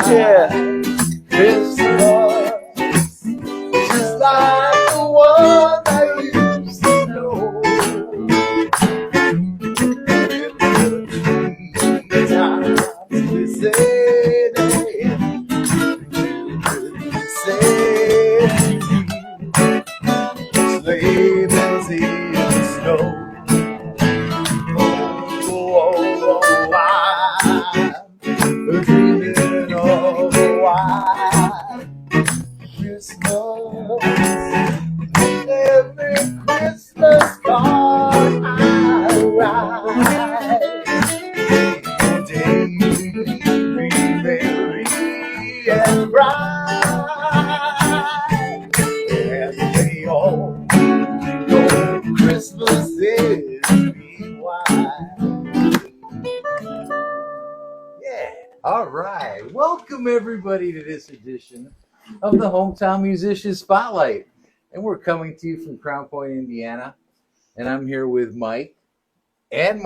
Yeah. Christmas, just like the one I used to know. Times we said slavers in the snow. I'm dreaming of a white Christmas. Every Christmas card I write, your day be merry and bright, and they all know Christmas is be white. Yeah. All right. Welcome everybody to this edition of the Hometown Musician Spotlight. And we're coming to you from Crown Point, Indiana. And I'm here with Mike and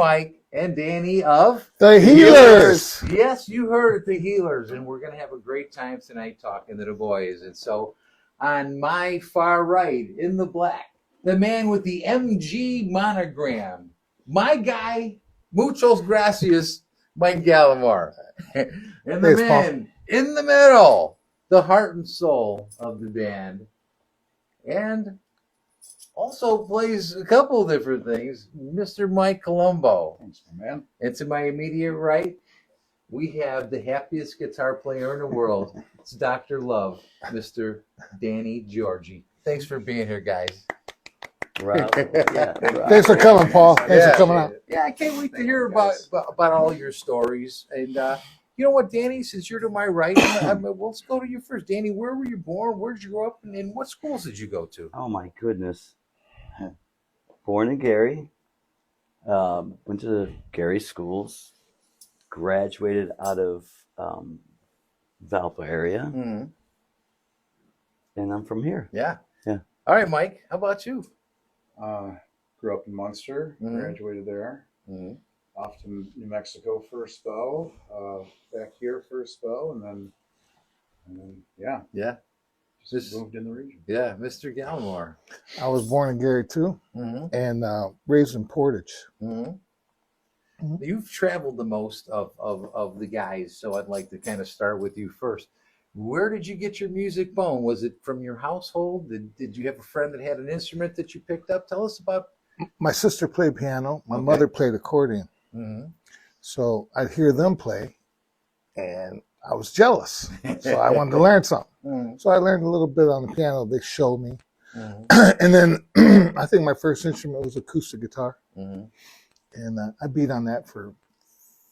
Danny of The Healers. Yes, you heard it, the Healers. And we're going to have a great time tonight talking to the boys. And so on my far right, in the black, the man with the MG monogram, my guy, muchos gracias, Mike Gallemore. And the man in the middle, the heart and soul of the band, and also plays a couple of different things, Mr. Mike Columbo. Thanks, man. And to my immediate right, we have the happiest guitar player in the world. It's Dr. Love, Mr. Danny Giorgi. Thanks for being here, guys. Thanks for coming, Paul. Thanks for coming out. Yeah, I can't wait to hear about all your stories. And you know what, Danny, since you're to my right, let's go to you first. Danny, where were you born? Where did you grow up? And what schools did you go to? Oh, my goodness. Born in Gary. Went to Gary schools. Graduated out of Valpo area. Mm-hmm. And I'm from here. Yeah. Yeah. All right, Mike, how about you? Grew up in Munster, graduated there. Off to New Mexico for a spell, back here for a spell, and then just moved in the region. Yeah, Mr. Gallemore. I was born in Gary too, and raised in Portage. You've traveled the most of the guys, so I'd like to kind of start with you first. Where did you get your music bone? Was it from your household? Did you have a friend that had an instrument that you picked up? Tell us about. My sister played piano. My mother played accordion. So I'd hear them play, and I was jealous. So I wanted to learn something. So I learned a little bit on the piano. They showed me. And then I think my first instrument was acoustic guitar. And I beat on that for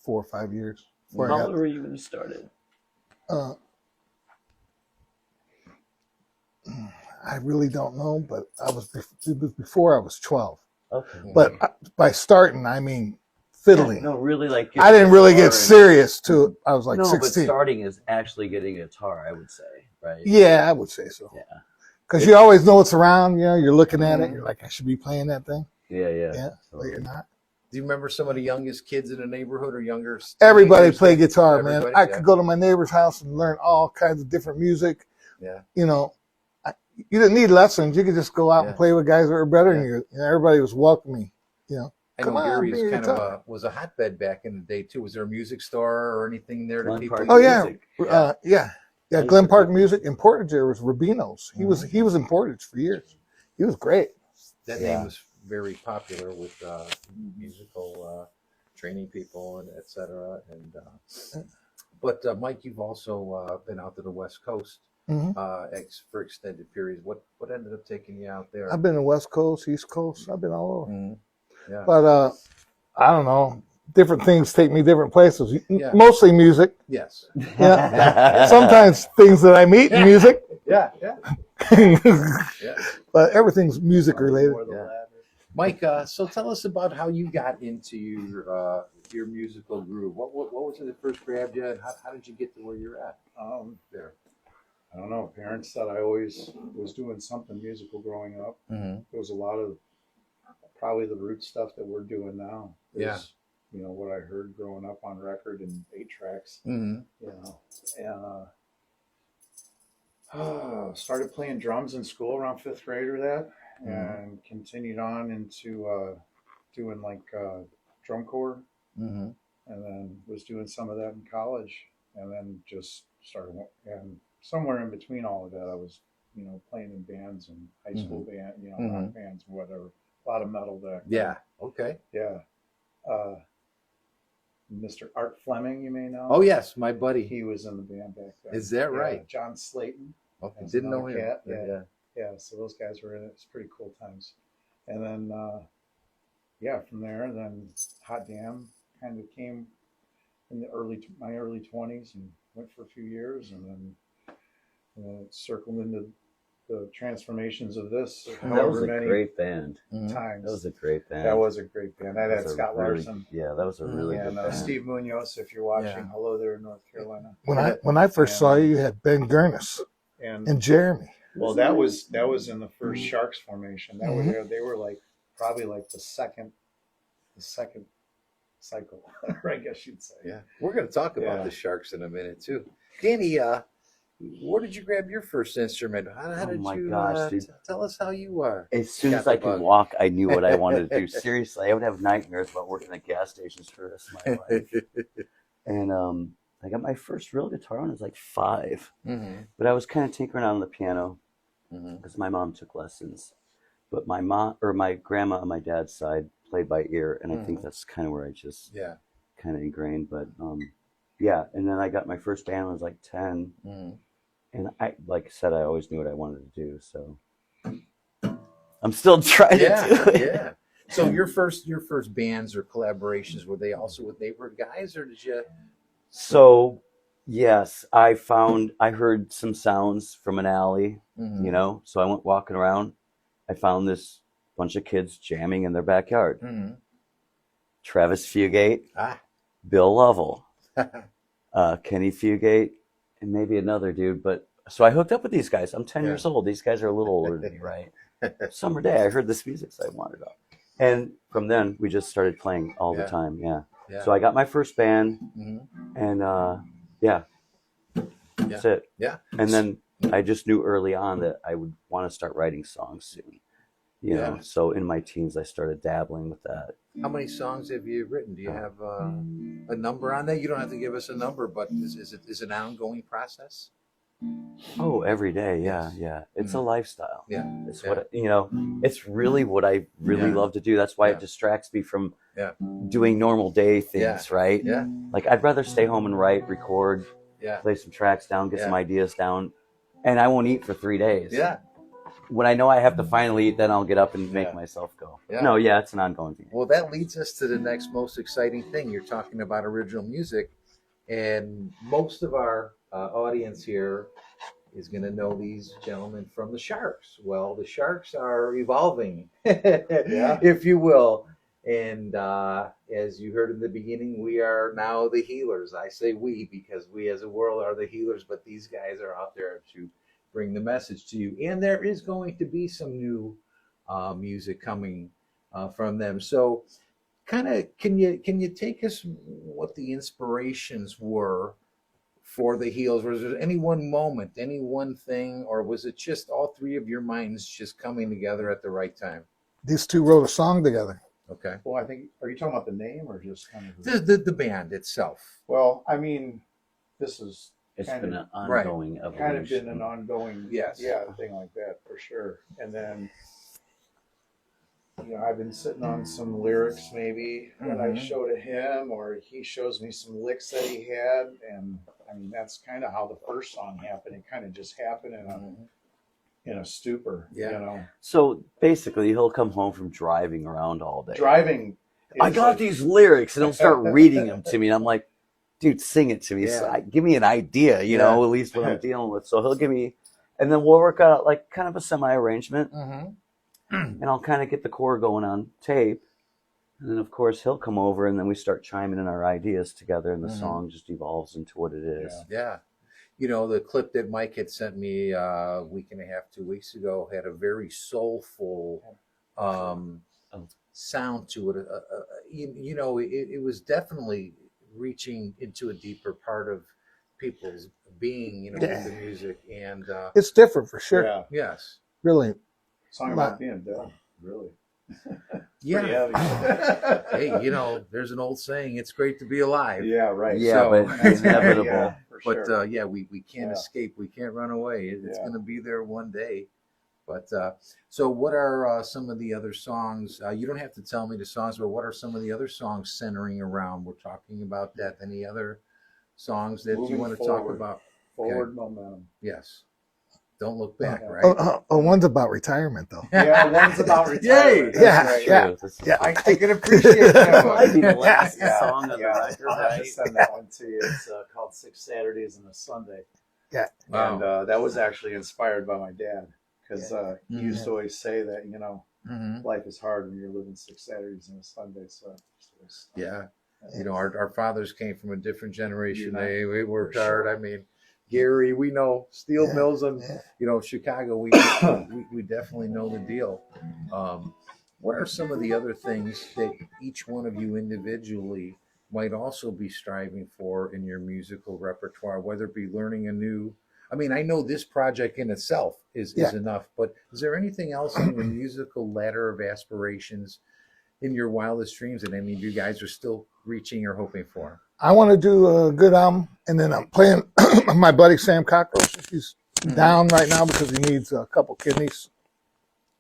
4 or 5 years. How old were you when you started? I really don't know, but it was before I was 12. Okay. But by starting, I mean fiddling. Yeah, no, really, like I didn't really get serious to it. I was like 16. But starting is actually getting a guitar, I would say, right? Yeah, I would say so. Yeah. Because you always know what's around. You know, you're looking at it. You're like, I should be playing that thing. Yeah. But you're not. Do you remember some of the youngest kids in the neighborhood or younger? Everybody played guitar, man. I could go to my neighbor's house and learn all kinds of different music. Yeah. You know, you didn't need lessons. You could just go out and play with guys that were better than you. And everybody was welcoming. You know, I know Gary is kind of was a hotbed back in the day too. Was there a music store or anything there to people? Oh yeah. Glen Park Music in Portage. There was Rubino's. He was in Portage for years. He was great. That name was very popular with musical training people and etc. And but Mike, you've also been out to the West Coast for extended periods. What ended up taking you out there? I've been to West Coast, East Coast. I've been all over. Yeah. But I don't know. Different things take me different places. Yeah. Mostly music. Yes. Yeah. Sometimes things that I meet in music. Yeah. But everything's music related. Mike, so tell us about how you got into your musical groove. What was it that first grabbed you, and how did you get to where you're at? There. I don't know. Parents thought I always was doing something musical growing up. There was a lot of probably the root stuff that we're doing now. what I heard growing up on record and 8 tracks. Mm-hmm. And started playing drums in school around 5th grade or that, and continued on into doing like drum corps, and then was doing some of that in college, and then just started. And somewhere in between all of that, I was playing in bands and high school band, rock bands, whatever. A lot of metal back then. Yeah. Okay. Yeah. Mr. Art Fleming, you may know. Oh yes, my buddy. He was in the band back then. Is that right? John Slayton. Okay. Didn't know him. Cat. Yeah. So those guys were in it. It's pretty cool times. And then, from there, then Hot Damn kind of came in my early 20s and went for a few years, and then it circled into the transformations of this. That was a great band. Times. That was a great band. That was a great band. That had Scott Larson. Yeah, that was a really good band. Steve Munoz, if you're watching, hello there in North Carolina. When I first saw you had Ben Gurnis and Jeremy. Well, that was in the first Sharks formation. That was they were probably the second cycle, I guess you'd say. Yeah, we're going to talk about the Sharks in a minute too. Danny, where did you grab your first instrument? How did you gosh, dude. Tell us how you are? As soon as I could walk, I knew what I wanted to do. Seriously, I would have nightmares about working at gas stations for the rest of my life. And I got my first real guitar when I was 5. But I was kind of tinkering on the piano because my mom took lessons. But my grandma on my dad's side played by ear, and I think that's kind of where I just kind of ingrained. But and then I got my first band when I was 10. And I, like I said, I always knew what I wanted to do. So I'm still trying to do it. Yeah. So your first bands or collaborations, were they also with neighborhood guys, or did you? So yes, I heard some sounds from an alley, so I went walking around. I found this bunch of kids jamming in their backyard. Travis Fugate, Bill Lovell, Kenny Fugate, and maybe another dude. But so I hooked up with these guys. I'm 10 years old. These guys are a little older than me, right? Summer day, I heard this music, so I wanted it. And from then, we just started playing all the time. Yeah. So I got my first band, and that's it. Yeah. And then I just knew early on that I would want to start writing songs soon. You know, so in my teens, I started dabbling with that. How many songs have you written? Do you have a number on that? You don't have to give us a number, but is it an ongoing process? Oh, every day. Yeah. It's a lifestyle. Yeah. It's what, it's really what I really love to do. That's why it distracts me from doing normal day things, right? Yeah. Like I'd rather stay home and write, record, play some tracks down, get some ideas down, and I won't eat for 3 days. Yeah. When I know I have to finally eat, then I'll get up and make myself go. Yeah. No, it's an ongoing thing. Well, that leads us to the next most exciting thing. You're talking about original music, and most of our audience here is going to know these gentlemen from the Sharks. Well, the Sharks are evolving, if you will. And as you heard in the beginning, we are now the healers. I say we because we as a world are the healers, but these guys are out there to bring the message to you. And there is going to be some new music coming from them. So kind of, can you take us what the inspirations were for the Heels? Was there any one moment, any one thing, or was it just all three of your minds just coming together at the right time? These two wrote a song together. Okay. Well, I think, are you talking about the name or just kind of the band itself? Well, I mean, it's been an ongoing evolution. Kind of been an ongoing, thing like that for sure. And then, I've been sitting on some lyrics maybe that I show to him, or he shows me some licks that he had, and I mean that's kind of how the first song happened. It kind of just happened in a stupor, So basically, he'll come home from driving around all day. I got these lyrics, and he'll start reading them to me, and I'm like, dude, sing it to me. So give me an idea, at least what I'm dealing with. So he'll give me, and then we'll work out like kind of a semi-arrangement, and I'll kind of get the core going on tape. And then, of course, he'll come over, and then we start chiming in our ideas together, and the song just evolves into what it is. Yeah. The clip that Mike had sent me a week and a half, 2 weeks ago had a very soulful sound to it. You know, it was definitely reaching into a deeper part of people's being, you know, with the music. And It's different for sure. Yeah. yes, Really. Song about being dead, really. yeah. Pretty heavy. Hey, you know, there's an old saying: "It's great to be alive." Yeah, right. Yeah, So- but it's inevitable. Yeah, for But sure. yeah, we can't Yeah. escape. We can't run away. It's Yeah. going to be there one day. But so, what are some of the other songs? You don't have to tell me the songs, but what are some of the other songs centering around? We're talking about death. Any other songs that you Moving want to talk forward. about? Forward momentum. Yes. Don't look back, Yeah. right? One's about retirement, though. Yeah, one's about Yay! retirement. Yeah, That's right. yeah. True. This is- Yeah. I can appreciate that one. Might be the last Yeah. song of the Yeah. record, I'll have to right? send that one to you. It's called 6 Saturdays and a Sunday. Yeah. And Wow. that was actually inspired by my dad. Because he Mhm. used to always say that, you know, Mhm. life is hard when you're living 6 Saturdays and a Sunday. So, Yeah. You know, our fathers came from a different generation. You know, They worked for hard. sure. I mean, Gary, we know steel Yeah, mills and yeah. you know Chicago. We definitely know the deal. What are some of the other things that each one of you individually might also be striving for in your musical repertoire? Whether it be learning a new. I mean, I know this project in itself is Yeah. enough, but is there anything else on your musical ladder of aspirations in your wildest dreams that any of you guys are still reaching or hoping for? I want to do a good album, and then I'm playing my buddy Sam Cockroach. He's down right now because he needs a couple kidneys.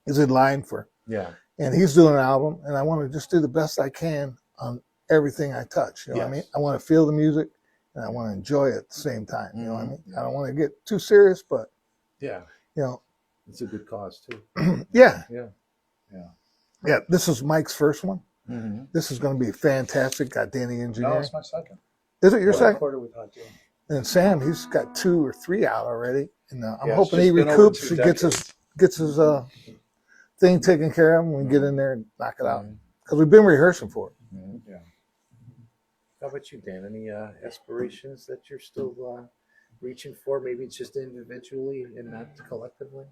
He's in line for, Yeah. and he's doing an album, and I want to just do the best I can on everything I touch. You know what I mean? Yes. I want to feel the music, and I want to enjoy it at the same time. You know what I mean? Mhm. I don't want to get too serious, but Yeah. you know, It's a good cause too. yeah, Yeah. yeah. This is Mike's first one. Mm-hmm. This is going to be fantastic. Got Danny No, Engineering. it's my second. Is it your second? Recorded with Hot Jim. And Sam, he's got 2 or 3 out already, and I'm Yeah, it's hoping he just been over recoups. 2 He gets his thing taken care of, and we get in there and knock it out. Because we've been rehearsing for it. Yeah. How about you, Dan? Any aspirations that you're still reaching for? Maybe it's just individually and not collectively.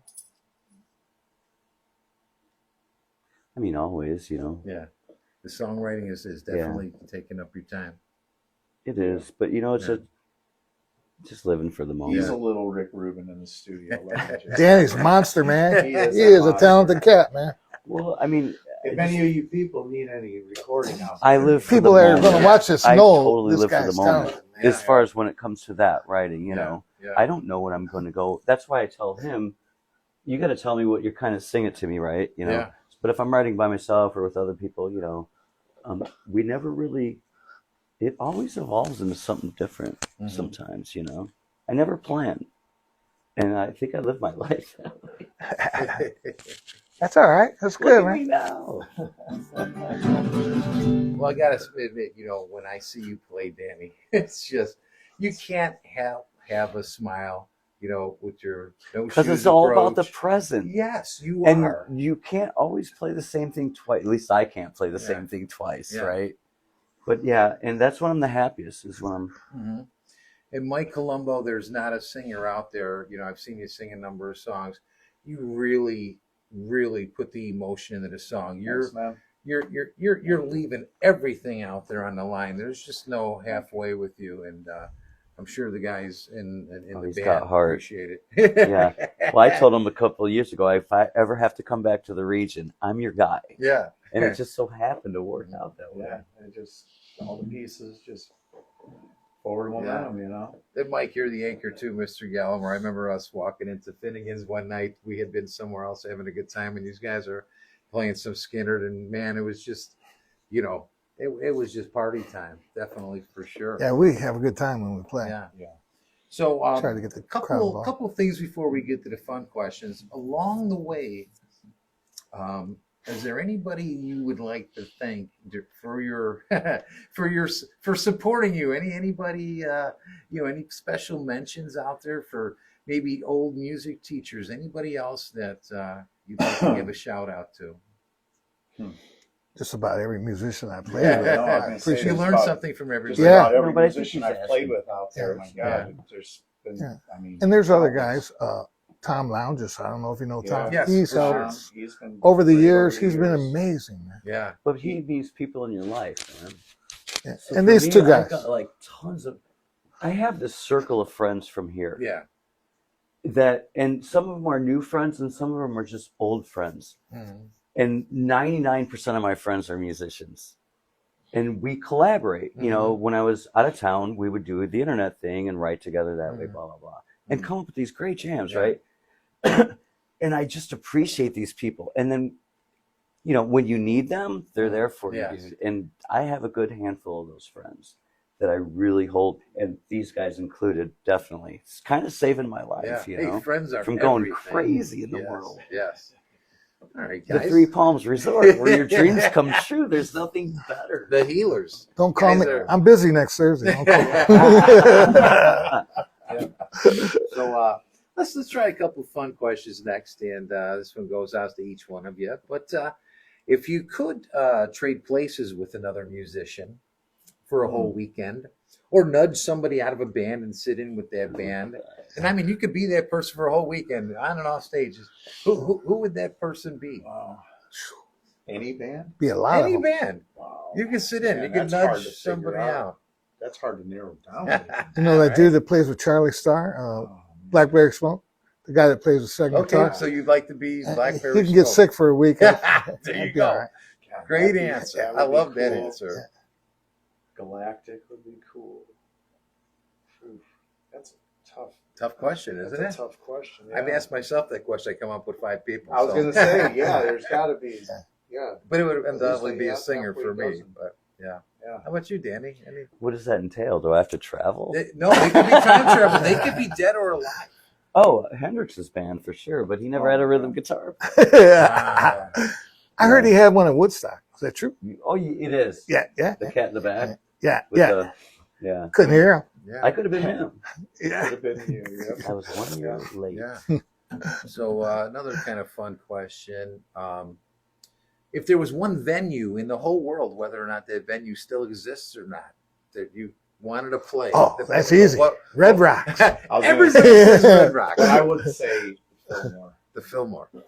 I mean, always, you know, Yeah. The songwriting is definitely taking up your time. it is. But, you know, it's Yeah. just living for the moment. He's a little Rick Rubin in the studio. let me just- Danny's a monster, man. He He is is a a talented cat, man. Well, I mean, If any of you people need any recording out I there, live for People the that are moment. going to watch this I know totally this live for guy's the moment. talented. Man. As far as when it comes to that writing, you Yeah. know, Yeah. I don't know when I'm going to go. That's why I tell him, you got to tell me what you're kind of sing it to me, right? You know. Yeah. But if I'm writing by myself or with other people, you know, we never really. It always evolves into something different. Mhm. Sometimes, you know, I never plan, and I think I live my life that way. That's all right. That's Look good, at man. me now. Well, I gotta admit, you know, when I see you play, Danny, it's just you can't have a smile, you know, with your no Because shoes it's all about the approach. present. Yes, you And are. you can't always play the same thing twice. At least I can't play the Yeah. same thing twice, Yeah. right? But yeah, and that's when I'm the happiest, is when I'm. Mm-hmm. And Mike Columbo, there's not a singer out there. You know, I've seen you sing a number of songs. You really, really put the emotion into the song. Thanks, man. You're leaving everything out there on the line. There's just no halfway with you, and I'm sure the guys in Oh, the he's band got heart. appreciate it. Yeah. Well, I told him a couple of years ago, if I ever have to come back to the region, I'm your guy. Yeah. And it just so happened to work out that way. Yeah, it just all the pieces just forward momentum, you know. Then Mike, you're the anchor too, Mr. Gallemore. I remember us walking into Finnegan's one night. We had been somewhere else having a good time, and these guys are playing some Skinner, and man, it was just, you know, it was just party time, definitely for sure. Yeah, we have a good time when we play. Yeah. Yeah. So, Try to get the crowd involved. couple of things before we get to the fun questions. Along the way, is there anybody you would like to thank for your for supporting you? Anybody you know, any special mentions out there for maybe old music teachers? Anybody else that you'd like to give a shout out to? Just about every musician I play Yeah. with. No, I was I gonna say appreciate You it's it. learn about- something from Just everybody. Yeah. about every No, but I think musician he's I've played asking. with out there. My Yeah. God, there's been, Yeah. I mean, And there's other guys. Tom Lounges. I don't know if you know Yeah. Tom. Yes, He's for helped. sure. He's been Over the great years. over the He's been years. amazing, man. Yeah. But he needs people in your life, man. Yeah. So And for these me, two I've guys. got like tons of. I have this circle of friends from here Yeah. that, and some of them are new friends, and some of them are just old friends. And 99% of my friends are musicians, and we collaborate. You know, when I was out of town, we would do the internet thing and write together that way, blah blah blah, and come up with these great jams, right? And I just appreciate these people. And then, you know, when you need them, they're there for you, Yes. dude. And I have a good handful of those friends that I really hold, and these guys included, definitely. It's kind of saving my life, Yeah. you Hey, know, friends are from going everything. crazy in the Yes, world. Yes. All right, The guys. Three Palms Resort, where your dreams come true. There's nothing better. The Healers. Don't call Guys me. are- I'm busy next Thursday. Don't call me. So let's try a couple of fun questions next, and this one goes out to each one of you. But if you could trade places with another musician for a whole weekend, or nudge somebody out of a band and sit in with that band, and I mean, you could be that person for a whole weekend on and off stages. Who would that person be? Wow. Any band? Be a lot Any of them. band. Wow. You can sit in. Man, You can that's hard nudge to figure somebody out. out. That's hard to narrow down. You know that dude that plays with Charlie Starr, Oh, Blackberry Smoke? The guy that plays with second Okay, guitar? so you'd like to be Blackberry He can get Smoke. sick for a week. There That'd you be all go. right. God, Great that'd be- answer. that would I be love that cool. answer. Galactic would be cool. Oof, that's a Tough question, isn't that's it? a tough question. I've yeah. asked myself that question. I come up with 5 people. I was so. going to say, yeah, there's got to be. Yeah. But it would undoubtedly least be a half- singer halfway for me. dozen. But yeah. Yeah. How about you, Danny? Any? What does that entail? Do I have to travel? No, they could be time travel. They could be dead or alive. Oh, Hendrix's band for sure, but he never had a rhythm guitar. I heard he had one at Woodstock. Is that true? Oh, it is. Yeah, yeah, The cat in the back. yeah, With yeah. Yeah. Couldn't hear him. Yeah. I could have been him. Yeah. Could have been you. Yep. I was 1 year late. Yeah. So another kind of fun question. If there was one venue in the whole world, whether or not that venue still exists or not, that you wanted to play. Oh, that's easy. Red Rocks. Everybody says Red Rocks. But I would say Fillmore. The Fillmore. That's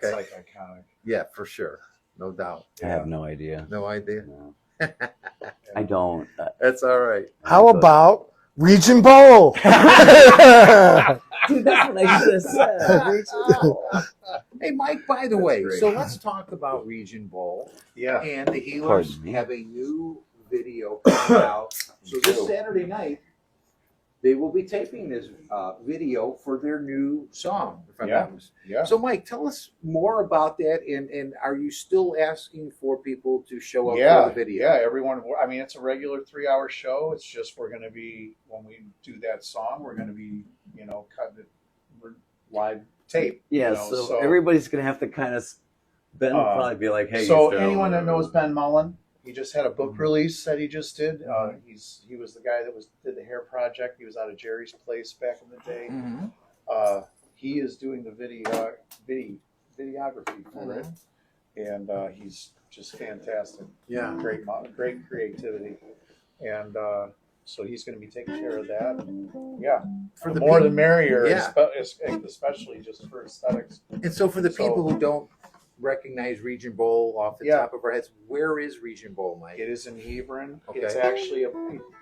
Okay. like iconic. Yeah, for sure. No doubt. I have no idea. No idea. No. I don't. That's all right. How about Region Bowl? Dude, that's what I should have said. Hey, Mike, by the way, great. so let's talk about Region Bowl. Yeah. And the Healers Pardon me. have a new video coming out. So this Saturday night, they will be taping this video for their new song, if I'm Yeah. not mistaken. Yeah. So, Mike, tell us more about that. And are you still asking for people to show up Yeah. for the video? Yeah. Everyone. I mean, it's a regular 3-hour show. It's just we're going to be when we do that song, we're going to be cutting it live tape. Yeah, you know, so everybody's going to have to kind of, Ben will probably be like, hey. So you still- anyone that knows Ben Mullen, he just had a book release that he just did. He was the guy that did the hair project. He was out of Jerry's Place back in the day. Mm-hmm. He is doing the videography for it, and he's just fantastic. Yeah. Great creativity, and so he's going to be taking care of that. And, yeah, For the the more peop- the merrier, Yeah. especially just for aesthetics. And so for the So- people who don't recognize Region Bowl off the Yeah. top of our heads, where is Region Bowl, Mike? It is in Hebron. Okay. It's actually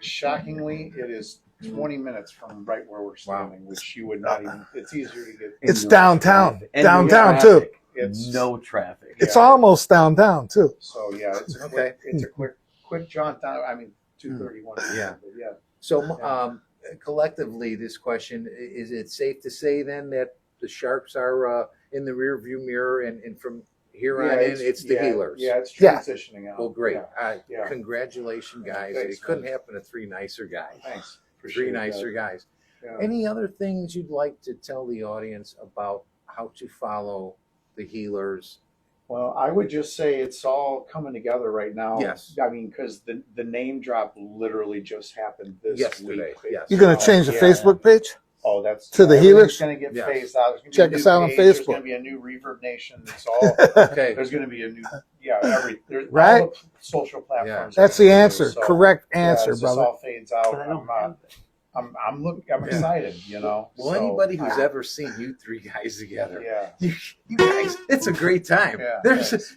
shockingly, it is 20 minutes from right where we're standing, which you would not even. It's easier to get. It's downtown. And Downtown, no too. traffic. It's No traffic. It's Yeah. almost downtown, too. So yeah, it's a Okay. quick jaunt down. I mean, 231. Yeah. But yeah. So collectively, this question, is it safe to say then that the Sharks are in the rearview mirror and from here on in, it's the Healers? Yeah, it's Yeah. transitioning out. Well, great. Yeah. Yeah. Congratulations, guys. Thanks, it couldn't man. happen to 3 nicer guys. Thanks. Three Appreciate nicer that. guys. Yeah. Any other things you'd like to tell the audience about how to follow the Healers? Well, I would just say it's all coming together right now. Yes. I mean, because the name drop literally just happened this Yesterday, week. yes. You're going to change the Yeah. Facebook page? Oh, that's To the Healers? going to get Yes. phased out. There's gonna be Check a us new out on page. There's Facebook. going to be a new Reverb Nation. It's all. Okay. There's going to be a new. There's Right? all the social platforms. That's are the gonna answer. do, so, Correct yeah, answer, as brother. This all fades out. But I don't I'm, have that. I'm excited, you know. Well, So anybody who's ever seen you three guys together, yeah, you guys, it's a great time. Yeah, There's, thanks.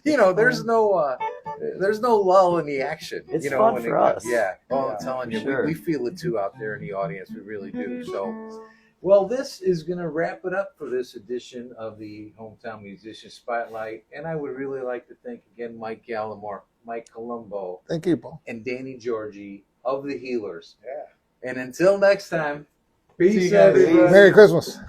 there's no lull in the action. It's you know, fun when for it us. Yeah. Oh, Yeah, I'm telling you, sure. we feel it too out there in the audience. We really do. So, well, this is going to wrap it up for this edition of the Hometown Musician Spotlight. And I would really like to thank again Mike Gallemore, Mike Columbo, Thank you, Paul. and Danny Giorgi of the Healers. yeah. And until next time, See you peace, guys. everybody. Merry Christmas.